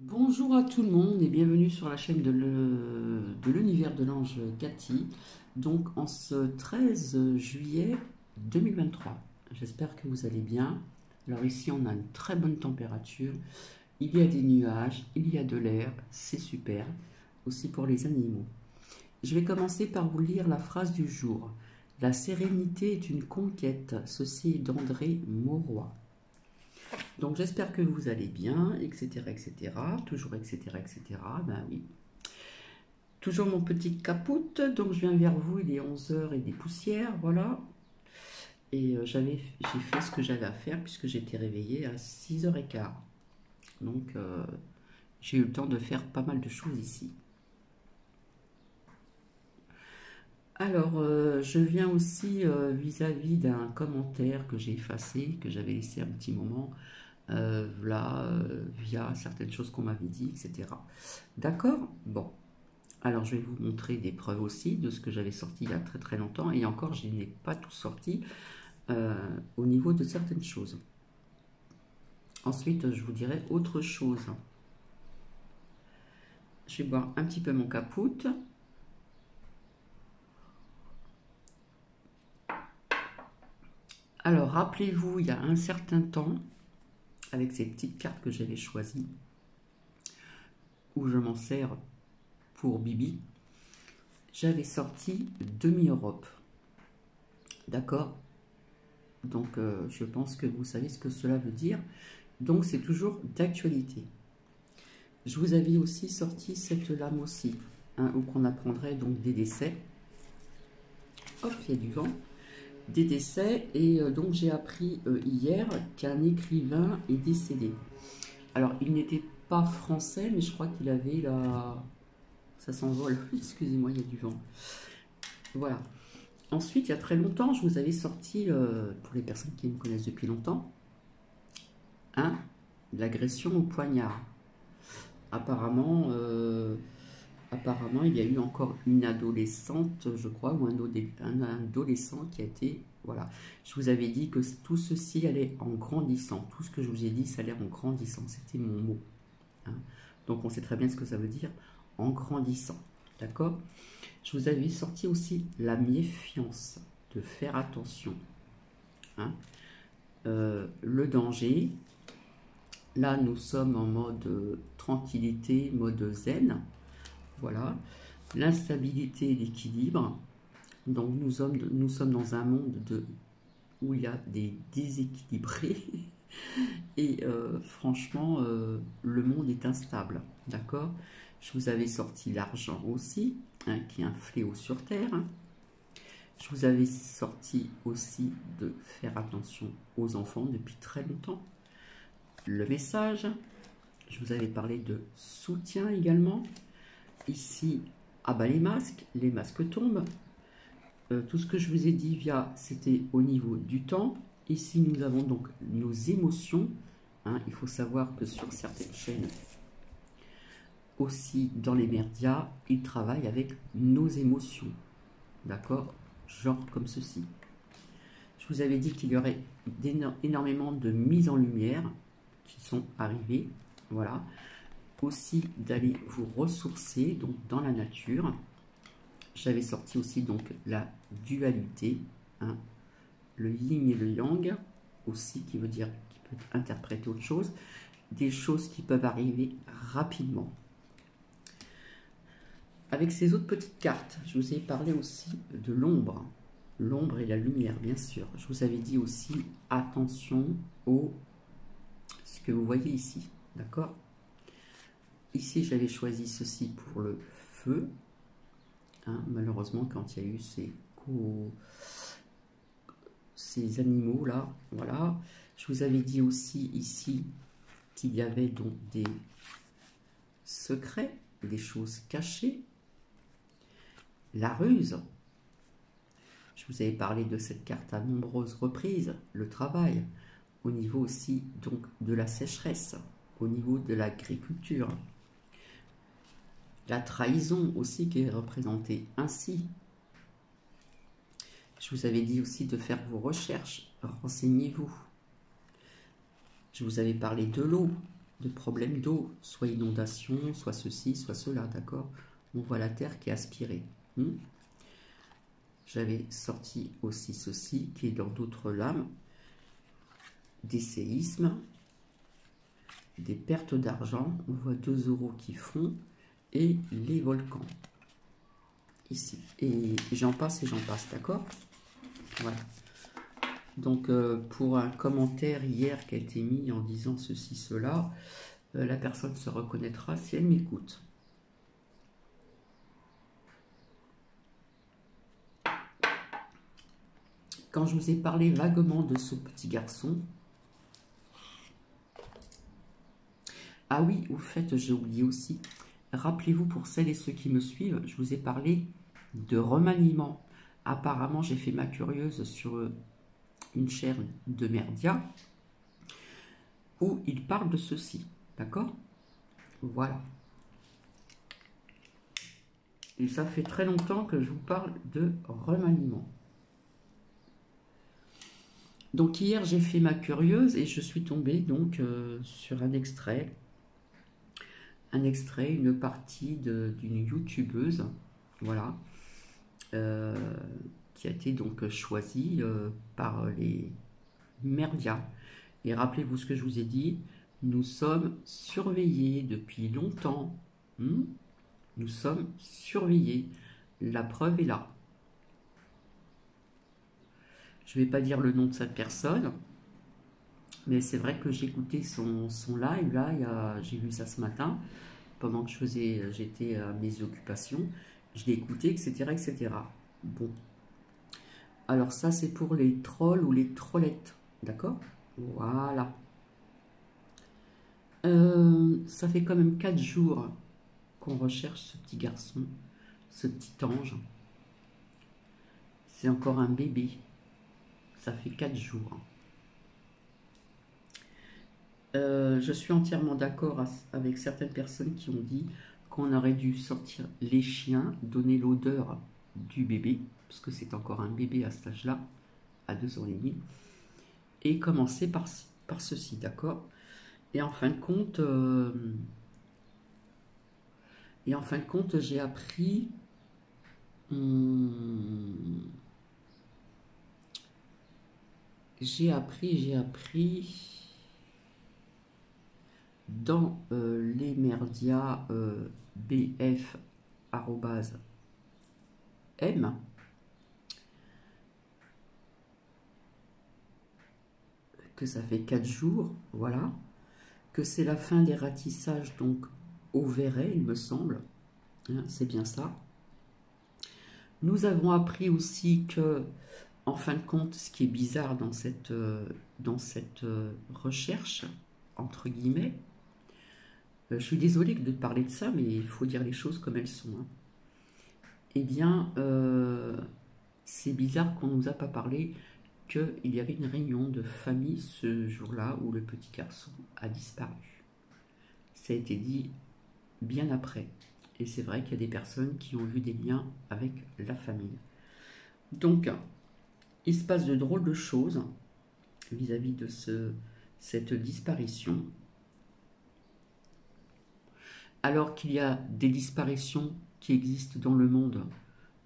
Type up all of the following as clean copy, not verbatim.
Bonjour à tout le monde et bienvenue sur la chaîne de l'univers de l'ange Cathy. Donc en ce 13 juillet 2023, j'espère que vous allez bien. Alors ici on a une très bonne température, il y a des nuages, il y a de l'air, c'est super, aussi pour les animaux. Je vais commencer par vous lire la phrase du jour. La sérénité est une conquête, ceci est d'André Mauroy. Donc j'espère que vous allez bien, etc., etc. Toujours, etc., etc. Ben oui. Toujours mon petit capoute, donc je viens vers vous, il est 11 heures et des poussières, voilà. Et j'ai fait ce que j'avais à faire puisque j'étais réveillée à 6h15. Donc j'ai eu le temps de faire pas mal de choses ici. Alors, je viens aussi vis-à-vis d'un commentaire que j'ai effacé, que j'avais laissé un petit moment, via certaines choses qu'on m'avait dit, etc. D'accord? Bon. Alors, je vais vous montrer des preuves aussi de ce que j'avais sorti il y a très très longtemps. Et encore, je n'ai pas tout sorti au niveau de certaines choses. Ensuite, je vous dirai autre chose. Je vais boire un petit peu mon capoute. Alors, rappelez-vous, il y a un certain temps, avec ces petites cartes que j'avais choisies, où je m'en sers pour Bibi, j'avais sorti demi-Europe. D'accord? Donc, je pense que vous savez ce que cela veut dire. Donc, c'est toujours d'actualité. Je vous avais aussi sorti cette lame aussi, hein, où qu'on apprendrait donc des décès. Hop, il y a du vent. Des décès, et donc j'ai appris hier qu'un écrivain est décédé. Alors, il n'était pas français, mais je crois qu'il avait la... Ça s'envole, excusez-moi, il y a du vent. Voilà. Ensuite, il y a très longtemps, je vous avais sorti, pour les personnes qui me connaissent depuis longtemps, l'agression au poignard. Apparemment, il y a eu encore une adolescente, je crois, ou un adolescent qui a été... Voilà. Je vous avais dit que tout ceci allait en grandissant. Tout ce que je vous ai dit, ça allait en grandissant. C'était mon mot. Hein. Donc, on sait très bien ce que ça veut dire en grandissant. D'accord? Je vous avais sorti aussi la méfiance, de faire attention. Hein. Le danger. Là, nous sommes en mode tranquillité, mode zen. Voilà. L'instabilité et l'équilibre. Donc, nous sommes dans un monde où il y a des déséquilibrés. Et franchement, le monde est instable. D'accord? Je vous avais sorti l'argent aussi, hein, qui est un fléau sur Terre. Hein. Je vous avais sorti aussi de faire attention aux enfants depuis très longtemps. Le message, je vous avais parlé de soutien également. Ici, ah bah les masques tombent. Tout ce que je vous ai dit c'était au niveau du temps. Ici, nous avons donc nos émotions. Hein, il faut savoir que sur certaines chaînes, aussi dans les médias, ils travaillent avec nos émotions. D'accord? Genre comme ceci. Je vous avais dit qu'il y aurait énormément de mises en lumière qui sont arrivées. Voilà. Aussi d'aller vous ressourcer donc dans la nature. J'avais sorti aussi donc la dualité, hein, le yin et le yang, aussi qui veut dire, qui peut interpréter autre chose, des choses qui peuvent arriver rapidement. Avec ces autres petites cartes, je vous ai parlé aussi de l'ombre. L'ombre et la lumière, bien sûr. Je vous avais dit aussi, attention ce que vous voyez ici. D'accord? Ici, j'avais choisi ceci pour le feu. Hein, malheureusement, quand il y a eu ces animaux-là, voilà. Je vous avais dit aussi ici qu'il y avait donc des secrets, des choses cachées. La ruse. Je vous avais parlé de cette carte à nombreuses reprises, le travail, au niveau aussi donc de la sécheresse, au niveau de l'agriculture. La trahison aussi qui est représentée ainsi. Je vous avais dit aussi de faire vos recherches, renseignez-vous. Je vous avais parlé de l'eau, de problèmes d'eau, soit inondation, soit ceci, soit cela, d'accord? On voit la terre qui est aspirée. J'avais sorti aussi ceci, qui est dans d'autres lames, des séismes, des pertes d'argent, on voit 2 euros qui font, et les volcans, ici. Et j'en passe et j'en passe, d'accord? Voilà. Donc, pour un commentaire hier qui a été mis en disant ceci, cela, la personne se reconnaîtra si elle m'écoute. Quand je vous ai parlé vaguement de ce petit garçon, ah oui, au fait, j'ai oublié aussi, rappelez-vous pour celles et ceux qui me suivent, je vous ai parlé de remaniement. Apparemment, j'ai fait ma curieuse sur une chaîne de Merdia où il parle de ceci, d'accord? Voilà. Et ça fait très longtemps que je vous parle de remaniement. Donc hier, j'ai fait ma curieuse et je suis tombée donc sur un extrait, une partie d'une youtubeuse, voilà, qui a été donc choisie par les Merdia. Et rappelez-vous ce que je vous ai dit, nous sommes surveillés depuis longtemps. Nous sommes surveillés. La preuve est là. Je ne vais pas dire le nom de cette personne, mais c'est vrai que j'ai écouté son live, là, j'ai vu ça ce matin, pendant que j'étais à mes occupations. Je l'ai écouté, etc., etc. Bon. Alors ça, c'est pour les trolls ou les trollettes, d'accord? Voilà. Ça fait quand même 4 jours qu'on recherche ce petit garçon, ce petit ange. C'est encore un bébé. Ça fait 4 jours. Je suis entièrement d'accord avec certaines personnes qui ont dit qu'on aurait dû sortir les chiens, donner l'odeur du bébé, parce que c'est encore un bébé à cet âge-là, à 2 ans et demi, et commencer par ceci, d'accord? Et en fin de compte, j'ai appris dans les merdias bf@m que ça fait 4 jours, voilà, que c'est la fin des ratissages donc au Verret, il me semble, hein, c'est bien ça. Nous avons appris aussi que, en fin de compte, ce qui est bizarre dans cette recherche, entre guillemets, je suis désolée de parler de ça, mais il faut dire les choses comme elles sont. Hein. Eh bien, c'est bizarre qu'on ne nous a pas parlé qu'il y avait une réunion de famille ce jour-là où le petit garçon a disparu. Ça a été dit bien après. Et c'est vrai qu'il y a des personnes qui ont vu des liens avec la famille. Donc, il se passe de drôles de choses vis-à-vis de cette disparition. Alors qu'il y a des disparitions qui existent dans le monde,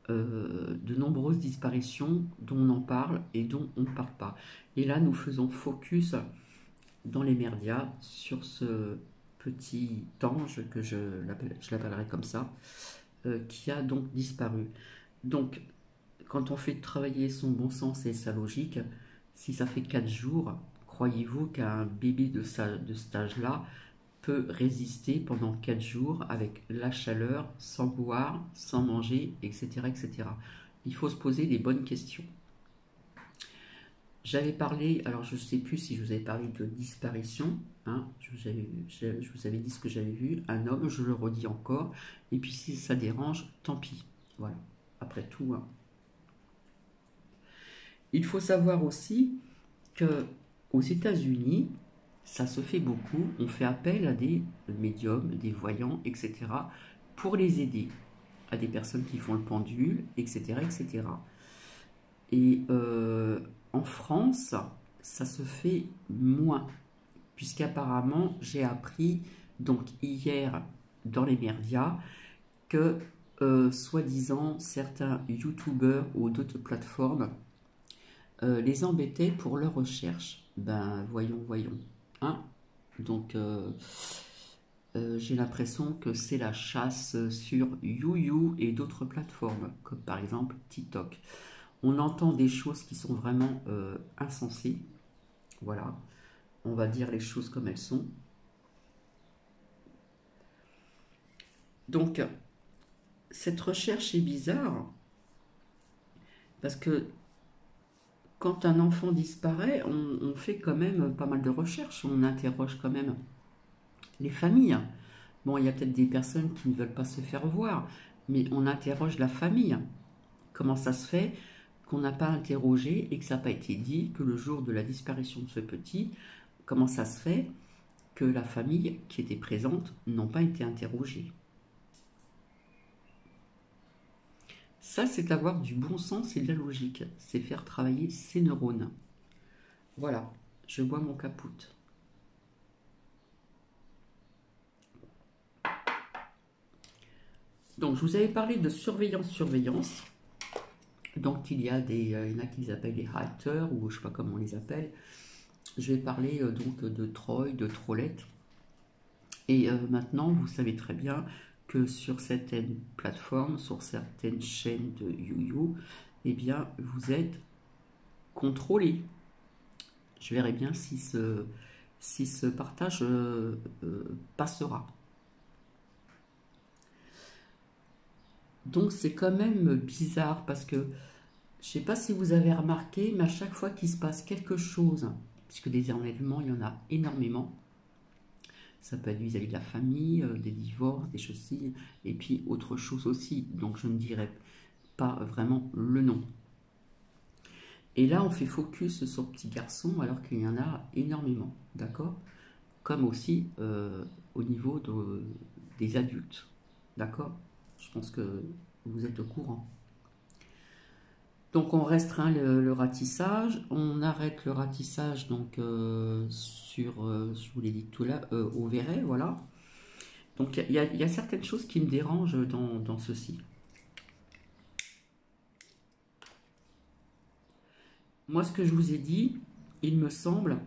de nombreuses disparitions dont on en parle et dont on ne parle pas. Et là, nous faisons focus dans les merdias sur ce petit ange, que je l'appellerai comme ça, qui a donc disparu. Donc, quand on fait travailler son bon sens et sa logique, si ça fait 4 jours, croyez-vous qu'un bébé de cet âge-là peut résister pendant 4 jours avec la chaleur, sans boire, sans manger, etc., etc. Il faut se poser des bonnes questions. J'avais parlé, alors je ne sais plus si je vous avais parlé de disparition, hein, je vous avais dit ce que j'avais vu, un homme, je le redis encore, et puis si ça dérange, tant pis, voilà, après tout. Hein. Il faut savoir aussi que aux États-Unis, ça se fait beaucoup, on fait appel à des médiums, des voyants, etc., pour les aider, à des personnes qui font le pendule, etc., etc. Et en France, ça se fait moins, puisqu'apparemment j'ai appris donc hier dans les médias que soi-disant certains youtubeurs ou d'autres plateformes les embêtaient pour leurs recherches. Ben voyons, hein. Donc j'ai l'impression que c'est la chasse sur YouYou et d'autres plateformes, comme par exemple TikTok. On entend des choses qui sont vraiment insensées. Voilà, on va dire les choses comme elles sont. Donc, cette recherche est bizarre, parce que quand un enfant disparaît, on fait quand même pas mal de recherches, on interroge quand même les familles. Bon, il y a peut-être des personnes qui ne veulent pas se faire voir, mais on interroge la famille. Comment ça se fait qu'on n'a pas interrogé et que ça n'a pas été dit que le jour de la disparition de ce petit, comment ça se fait que la famille qui était présente n'ont pas été interrogées? Ça, c'est avoir du bon sens et de la logique. C'est faire travailler ses neurones. Voilà, je bois mon capoute. Donc, je vous avais parlé de surveillance. Donc, il y en a qui les appellent les hackers, ou je ne sais pas comment on les appelle. Je vais parler donc de troll, de trollette. Et maintenant, vous savez très bien que sur certaines plateformes, sur certaines chaînes de YouYou, eh bien, vous êtes contrôlé. Je verrai bien si ce partage passera. Donc c'est quand même bizarre parce que je ne sais pas si vous avez remarqué, mais à chaque fois qu'il se passe quelque chose, puisque des enlèvements, il y en a énormément, ça peut être vis-à-vis de la famille, des divorces, des choses ci, et puis autre chose aussi, donc je ne dirai pas vraiment le nom. Et là, on fait focus sur petit garçon alors qu'il y en a énormément, d'accord? Comme aussi au niveau des adultes, d'accord? Je pense que vous êtes au courant. Donc on restreint le ratissage, on arrête le ratissage donc sur, je vous l'ai dit tout là, au verret, voilà. Donc il y a certaines choses qui me dérangent dans ceci. Moi, ce que je vous ai dit, il me semble,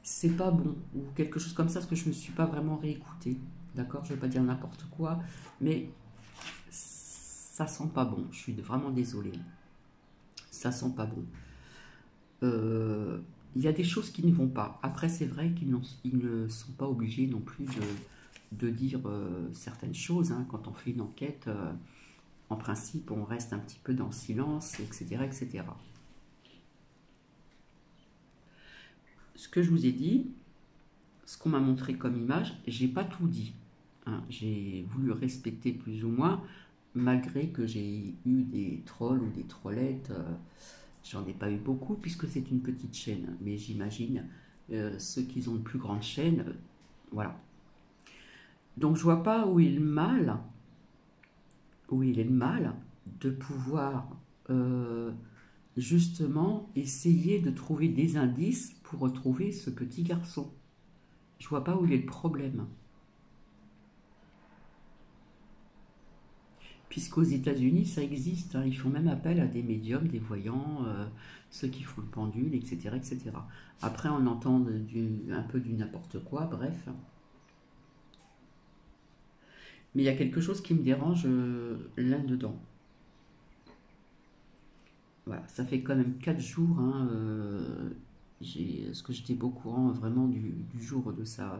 c'est pas bon, ou quelque chose comme ça, parce que je ne me suis pas vraiment réécouté. D'accord? Je ne vais pas dire n'importe quoi, mais ça sent pas bon. Je suis vraiment désolée. Ça sent pas bon. Il y a des choses qui ne vont pas. Après, c'est vrai qu'ils ne sont pas obligés non plus de dire certaines choses. Hein. Quand on fait une enquête, en principe, on reste un petit peu dans le silence, etc., etc. Ce que je vous ai dit, ce qu'on m'a montré comme image, j'ai pas tout dit. Hein. J'ai voulu respecter plus ou moins, malgré que j'ai eu des trolls ou des trollettes. J'en ai pas eu beaucoup puisque c'est une petite chaîne, mais j'imagine ceux qui ont de plus grandes chaînes, voilà. Donc je vois pas où est le mal, de pouvoir justement essayer de trouver des indices pour retrouver ce petit garçon. Je vois pas où il est le problème. Puisqu'aux États-Unis, ça existe. Hein. Ils font même appel à des médiums, des voyants, ceux qui font le pendule, etc., etc. Après, on entend un peu du n'importe quoi, bref. Mais il y a quelque chose qui me dérange là-dedans. Voilà, ça fait quand même 4 jours. Hein, ce que j'étais pas au courant vraiment du jour de sa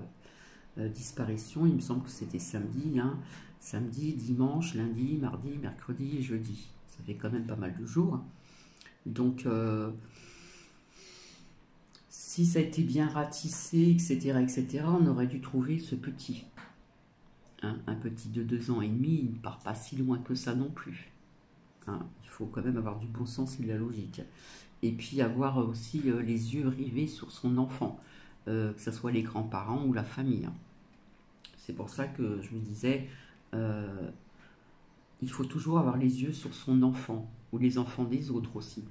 disparition. Il me semble que c'était samedi. Hein. Samedi, dimanche, lundi, mardi, mercredi et jeudi. Ça fait quand même pas mal de jours. Donc, si ça a été bien ratissé, etc., etc., on aurait dû trouver ce petit. Hein, un petit de 2 ans et demi, il ne part pas si loin que ça non plus. Hein, il faut quand même avoir du bon sens et de la logique. Et puis avoir aussi les yeux rivés sur son enfant, que ce soit les grands-parents ou la famille. Hein. C'est pour ça que je vous disais, il faut toujours avoir les yeux sur son enfant, ou les enfants des autres aussi.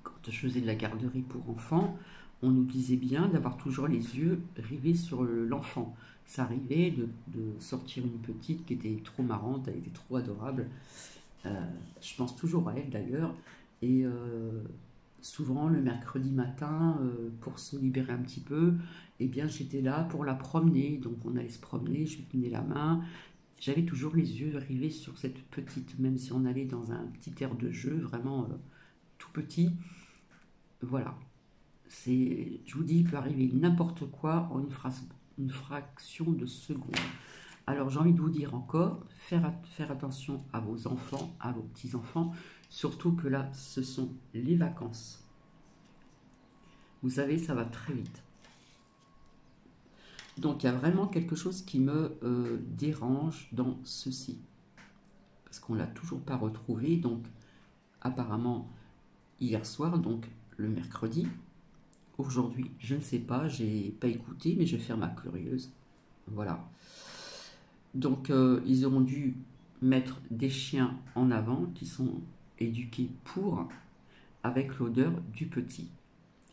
Quand je faisais de la garderie pour enfants, on nous disait bien d'avoir toujours les yeux rivés sur l'enfant. Ça arrivait de sortir une petite qui était trop marrante, elle était trop adorable. Je pense toujours à elle d'ailleurs. Et souvent le mercredi matin, pour se libérer un petit peu, eh bien j'étais là pour la promener. Donc on allait se promener, je lui tenais la main. J'avais toujours les yeux rivés sur cette petite, même si on allait dans un petit air de jeu, vraiment tout petit. Voilà. Je vous dis, il peut arriver n'importe quoi en une fraction de seconde. Alors j'ai envie de vous dire encore, faire attention à vos enfants, à vos petits-enfants, surtout que là, ce sont les vacances. Vous savez, ça va très vite. Donc il y a vraiment quelque chose qui me dérange dans ceci. Parce qu'on ne l'a toujours pas retrouvé. Donc apparemment, hier soir, donc le mercredi, aujourd'hui, je ne sais pas, j'ai pas écouté, mais je vais faire ma curieuse. Voilà. Donc ils auront dû mettre des chiens en avant qui sont éduqués pour, avec l'odeur du petit.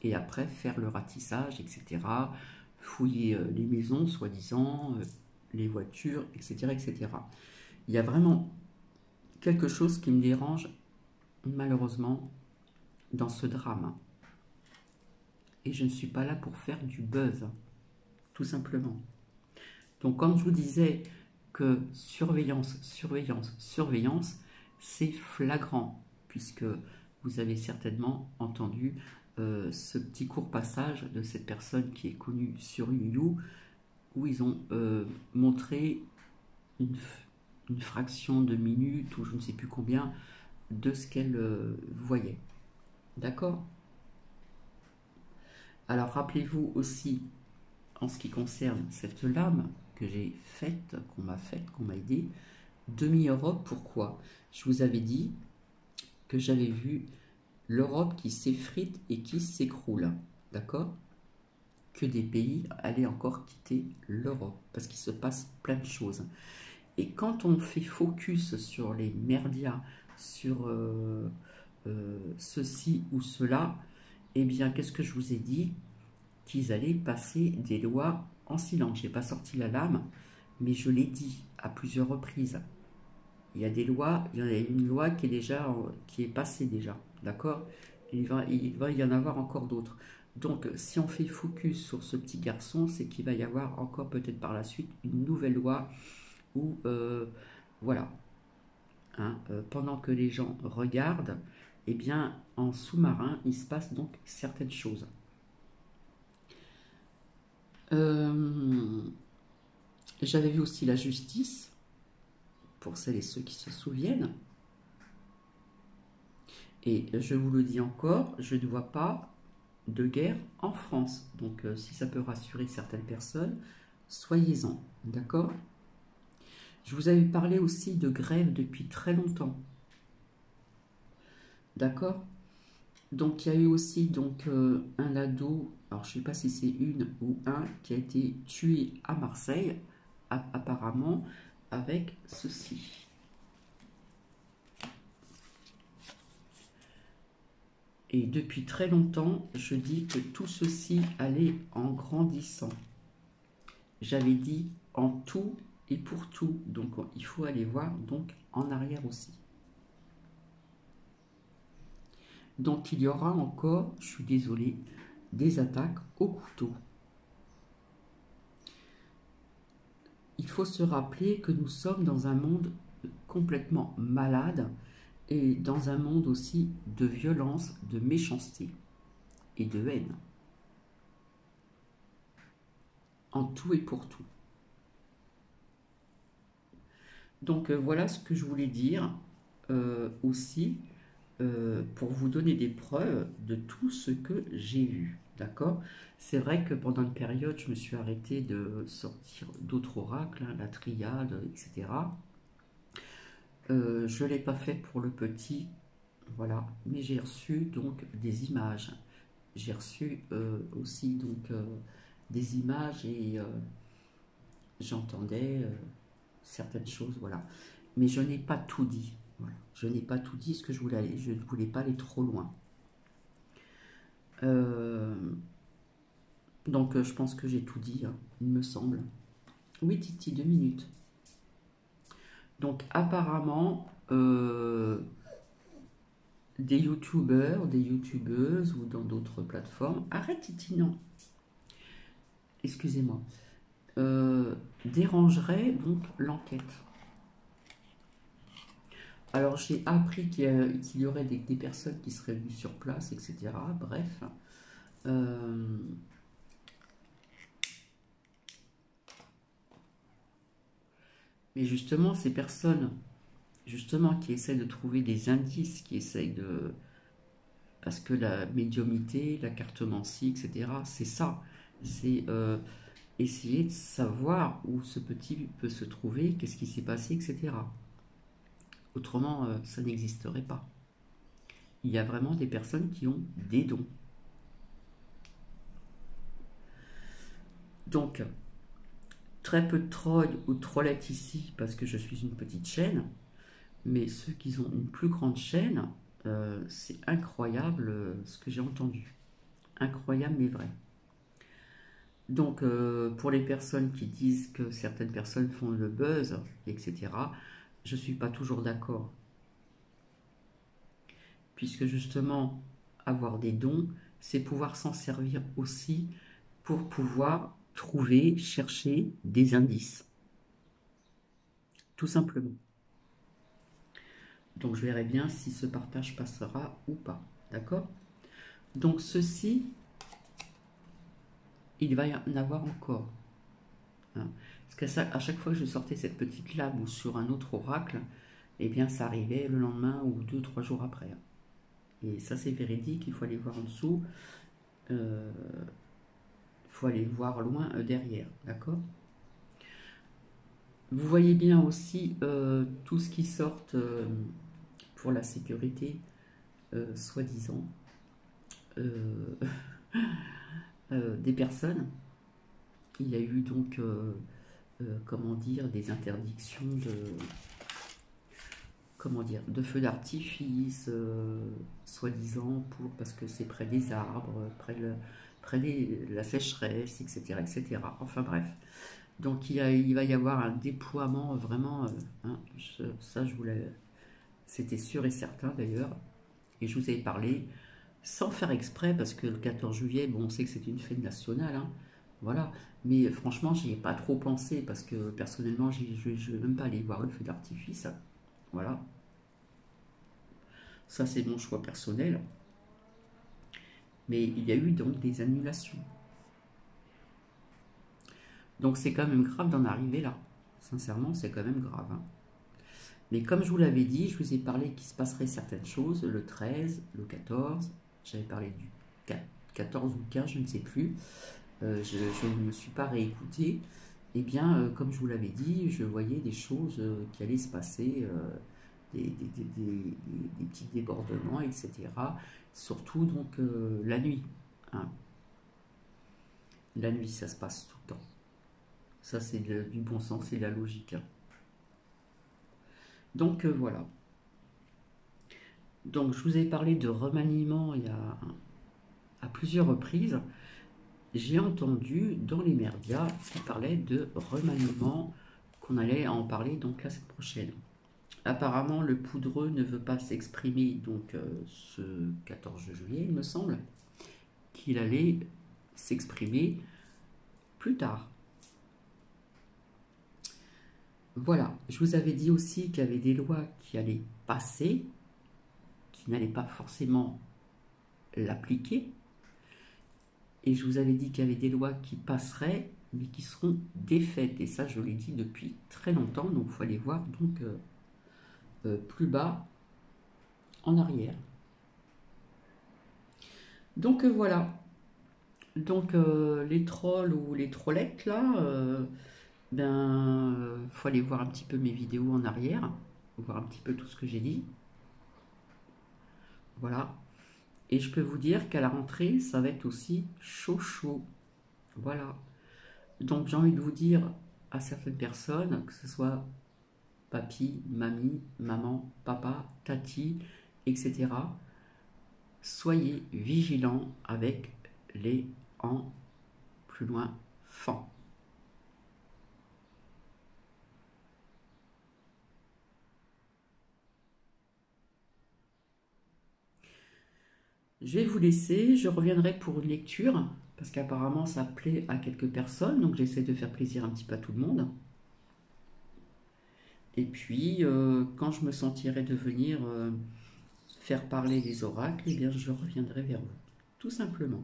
Et après faire le ratissage, etc. Fouiller les maisons, soi-disant, les voitures, etc., etc. Il y a vraiment quelque chose qui me dérange, malheureusement, dans ce drame. Et je ne suis pas là pour faire du buzz, tout simplement. Donc, quand je vous disais que surveillance, surveillance, surveillance, c'est flagrant, puisque vous avez certainement entendu ce petit court passage de cette personne qui est connue sur YouYou, où ils ont montré une fraction de minute, ou je ne sais plus combien, de ce qu'elle voyait. D'accord? Alors, rappelez-vous aussi, en ce qui concerne cette lame que j'ai faite, qu'on m'a aidé, demi-Europe, pourquoi? Je vous avais dit que j'avais vu l'Europe qui s'effrite et qui s'écroule, d'accord? Que des pays allaient encore quitter l'Europe, parce qu'il se passe plein de choses. Et quand on fait focus sur les merdias, sur ceci ou cela, eh bien, qu'est-ce que je vous ai dit? Qu'ils allaient passer des lois en silence. Je n'ai pas sorti la lame, mais je l'ai dit à plusieurs reprises. Il y a des lois, il y a une loi qui est passée déjà, d'accord? Il va y en avoir encore d'autres. Donc, si on fait focus sur ce petit garçon, c'est qu'il va y avoir encore peut-être par la suite une nouvelle loi où, voilà, hein, pendant que les gens regardent, eh bien, en sous-marin, il se passe donc certaines choses. J'avais vu aussi la justice, pour celles et ceux qui se souviennent. Et je vous le dis encore, je ne vois pas de guerre en France. Donc si ça peut rassurer certaines personnes, soyez-en, d'accord? Je vous avais parlé aussi de grève depuis très longtemps. D'accord? Donc il y a eu aussi donc, un ado, alors je ne sais pas si c'est une ou un, qui a été tué à Marseille, apparemment, avec ceci. Et depuis très longtemps, je dis que tout ceci allait en grandissant. J'avais dit en tout et pour tout. Donc il faut aller voir donc en arrière aussi. Donc il y aura encore, je suis désolée, des attaques au couteau. Il faut se rappeler que nous sommes dans un monde complètement malade et dans un monde aussi de violence, de méchanceté et de haine. En tout et pour tout. Donc voilà ce que je voulais dire aussi pour vous donner des preuves de tout ce que j'ai vu. D'accord? C'est vrai que pendant une période, je me suis arrêtée de sortir d'autres oracles, hein, la triade, etc. Je ne l'ai pas fait pour le petit, voilà, mais j'ai reçu donc des images. J'ai reçu aussi donc des images et j'entendais certaines choses, voilà. Mais je n'ai pas tout dit. Voilà. Je n'ai pas tout dit ce que je voulais aller. Je ne voulais pas aller trop loin. Donc, je pense que j'ai tout dit, hein, il me semble. Oui, Titi, 2 minutes. Donc, apparemment, des youtubeurs, des youtubeuses ou dans d'autres plateformes. Arrête, Titi, non. Excusez-moi. Dérangerait donc l'enquête. Alors, j'ai appris qu'il y aurait des personnes qui seraient venues sur place, etc. Bref. Euh, mais justement, ces personnes justement qui essayent de trouver des indices, qui essayent de... Parce que la médiumnité, la cartomancie, etc., c'est ça. C'est essayer de savoir où ce petit peut se trouver, qu'est-ce qui s'est passé, etc. Autrement, ça n'existerait pas. Il y a vraiment des personnes qui ont des dons. Donc, très peu de trolls ou de trollettes ici, parce que je suis une petite chaîne, mais ceux qui ont une plus grande chaîne, c'est incroyable ce que j'ai entendu. Incroyable mais vrai. Donc, pour les personnes qui disent que certaines personnes font le buzz, etc., je ne suis pas toujours d'accord. Puisque justement, avoir des dons, c'est pouvoir s'en servir aussi pour pouvoir trouver, chercher des indices. Tout simplement. Donc, je verrai bien si ce partage passera ou pas. D'accord? Donc, ceci, il va y en avoir encore. Hein. Parce qu'à chaque fois que je sortais cette petite lame ou sur un autre oracle, eh bien ça arrivait le lendemain ou 2, 3 jours après. Et ça c'est véridique, il faut aller voir en dessous, il faut aller voir loin derrière, d'accord? Vous voyez bien aussi tout ce qui sort pour la sécurité, soi-disant, euh, des personnes. Il y a eu donc, comment dire, des interdictions de feux d'artifice, soi-disant parce que c'est près des arbres, près de la sécheresse, etc., etc. Enfin bref. Donc il va y avoir un déploiement vraiment, hein, ça je voulais, c'était sûr et certain d'ailleurs, et je vous avais parlé sans faire exprès parce que le 14 juillet, bon, on sait que c'est une fête nationale, hein, voilà. Mais franchement, j'y ai pas trop pensé parce que personnellement, je ne vais même pas aller voir le feu d'artifice, voilà. Ça, c'est mon choix personnel. Mais il y a eu donc des annulations. Donc c'est quand même grave d'en arriver là. Sincèrement, c'est quand même grave. Hein. Mais comme je vous l'avais dit, je vous ai parlé qu'il se passerait certaines choses le 13, le 14. J'avais parlé du 14 ou 15, je ne sais plus. Je ne me suis pas réécouté. Eh bien, comme je vous l'avais dit, je voyais des choses qui allaient se passer, des petits débordements, etc. Surtout donc la nuit. Hein. La nuit, ça se passe tout le temps. Ça, c'est du bon sens et de la logique. Hein. Donc voilà. Donc je vous ai parlé de remaniement à plusieurs reprises. J'ai entendu dans les médias qui parlaient de remaniement, qu'on allait en parler donc la semaine prochaine. Apparemment, le poudreux ne veut pas s'exprimer donc ce 14 juillet, il me semble, qu'il allait s'exprimer plus tard. Voilà, je vous avais dit aussi qu'il y avait des lois qui allaient passer, qui n'allaient pas forcément l'appliquer. Et je vous avais dit qu'il y avait des lois qui passeraient, mais qui seront défaites. Et ça, je l'ai dit depuis très longtemps. Donc, il faut aller voir donc, plus bas en arrière. Donc, voilà. Donc, les trolls ou les trollettes, là, faut aller voir un petit peu mes vidéos en arrière. Voir un petit peu tout ce que j'ai dit. Voilà. Et je peux vous dire qu'à la rentrée, ça va être aussi chaud chaud. Voilà. Donc j'ai envie de vous dire à certaines personnes, que ce soit papy, mamie, maman, papa, tati, etc., soyez vigilants avec les plus loin, fan. Je vais vous laisser, je reviendrai pour une lecture, parce qu'apparemment ça plaît à quelques personnes, donc j'essaie de faire plaisir un petit peu à tout le monde. Et puis, quand je me sentirai de venir faire parler les oracles, eh bien je reviendrai vers vous, tout simplement.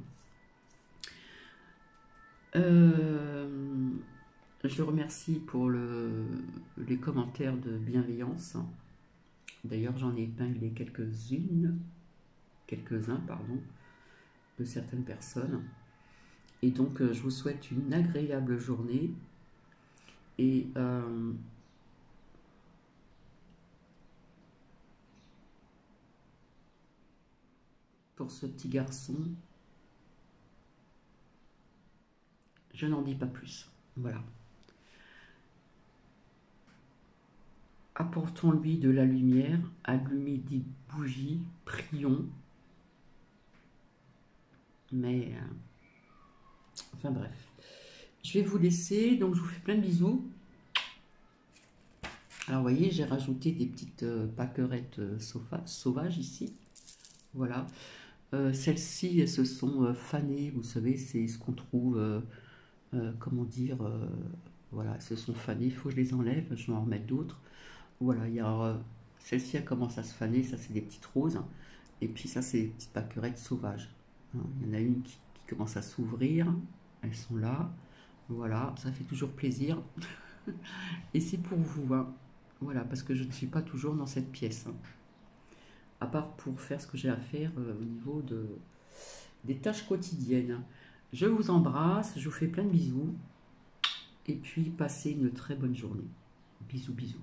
Je remercie pour les commentaires de bienveillance. D'ailleurs, j'en ai épinglé quelques-uns, pardon, de certaines personnes. Et donc, je vous souhaite une agréable journée. Et pour ce petit garçon, je n'en dis pas plus. Voilà. Apportons-lui de la lumière, allumez des bougies, prions. Mais, enfin bref. Je vais vous laisser, donc je vous fais plein de bisous. Alors, vous voyez, j'ai rajouté des petites pâquerettes sauvages ici. Voilà. Celles-ci, elles se sont fanées, vous savez, c'est ce qu'on trouve, comment dire, voilà, elles se sont fanées, il faut que je les enlève, je vais en remettre d'autres. Voilà, il y a celle-ci, elle commence à se faner, ça c'est des petites roses, et puis ça c'est des petites pâquerettes sauvages. Hein, il y en a une qui commence à s'ouvrir, elles sont là, voilà, ça fait toujours plaisir, et c'est pour vous, hein. Voilà, parce que je ne suis pas toujours dans cette pièce, hein. À part pour faire ce que j'ai à faire au niveau des tâches quotidiennes. Je vous embrasse, je vous fais plein de bisous, et puis passez une très bonne journée. Bisous, bisous.